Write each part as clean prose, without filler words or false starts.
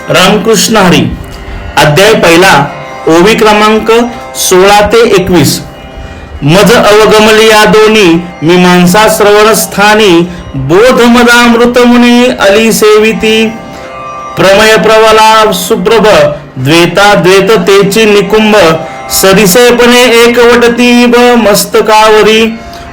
रामकृष्ण हरी. अध्याय पहिला. ओवी क्रमांक 16 ते 21. मज अवगमली या दोन्ही मीमांसा श्रवणस्थानी बोध मदामृत मुनी अली सेविती प्रमय प्रवला सुप्रभ द्वेता द्वेततेची निकुंभ सरिसेपणे एकवटती व मस्तकावरी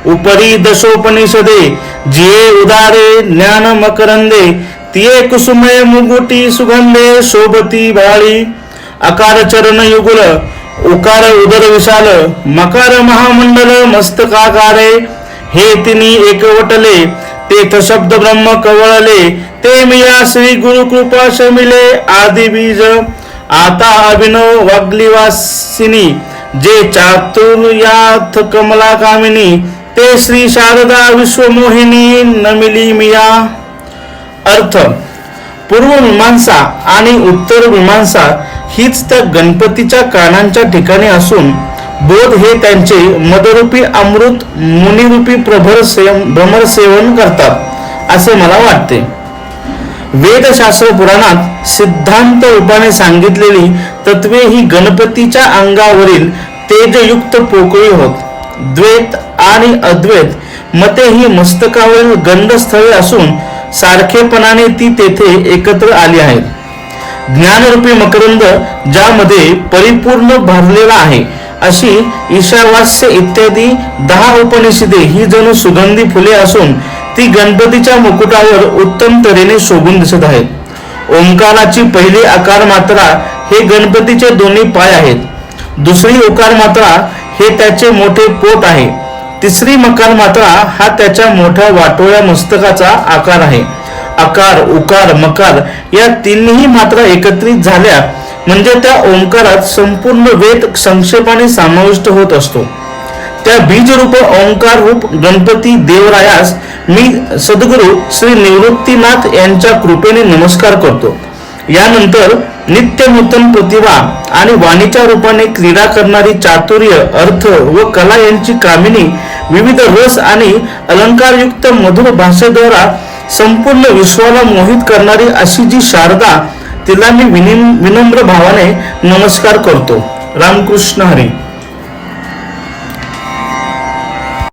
उपरी दशोपनिषदे जिये उदारे ज्ञान मकरंदे तिये कुसुमय मुगुटी सुगंधे शोभती भाळी अकार चरण युगुल उकार उदर विशाल मकार महामंडल मस्तकाकारे हे तिनी एकवटले तेथ शब्द ब्रह्म कवळले ते मिया श्री गुरु कृपा शमिले आदि बीज आता अभिनव वाग्लिवासिनी जे चातुर्याथ कमला कामिनी ते श्री शारदा विश्वमोहिनी नमिली मिया. अर्थ. पूर्व मीमांसा आणि उत्तर मीमांसा हीच त्या गणपतीच्या कानांच्या ठिकाणी असून बोध हे त्यांचे मदरूपी अमृत मुनिरूपी भ्रमर सेवन करतात असे मला वाटते. वेदशास्त्र पुराणात सिद्धांत रूपाने सांगितलेली तत्वे ही गणपतीच्या अंगावरील तेजयुक्त पोकळी होत. द्वैत आणि अद्वैत मते ही मस्तकावरील गंधस्थळे असून सारखेपणाने ती तेथे एकत्र आली आहेत. ज्ञानरूपी मकरंद ज्यामध्ये परिपूर्ण भरलेला आहे अशी ईशावास्य इत्यादी 10 उपनिषदे ही जणू सुगंधी फुले असून ती गणपतीच्या मुकुटावर उत्तम तऱ्हेने शोभून दिसत आहेत. ओंकाराची पहिली आकार मात्रा हे गणपतीचे दोन्ही पाय आहेत. दुसरी ओकार मात्रा हे त्याचे मोठे पोट आहे. तिसरी मकार मात्रा हा त्याच्या मोठ्या वाटोळ्या मस्तकाचा आकार आहे. अकार उकार मकार या तिन्ही मात्रा एकत्रित झाल्या म्हणजे त्या ओंकारात संपूर्ण वेद संक्षेपाने समाविष्ट होत असतो. त्या बीजरूप ओंकार रूप गणपती देवरायास मी सद्गुरु श्री निवृत्तीनाथ यांच्या कृपेने नमस्कार करतो. यानंतर नित्य नूतन प्रतिभा आणि वाणीच्या रूपाने क्रीडा करणारी चातुर्य अर्थ व कला यांची कामिनी विविध रस आणि अलंकारयुक्त मधुर भाषेद्वारा संपूर्ण विश्वाला मोहित करणारी अशी जी शारदा तिला मी विनम्र भावाने नमस्कार करतो. रामकृष्ण हरी.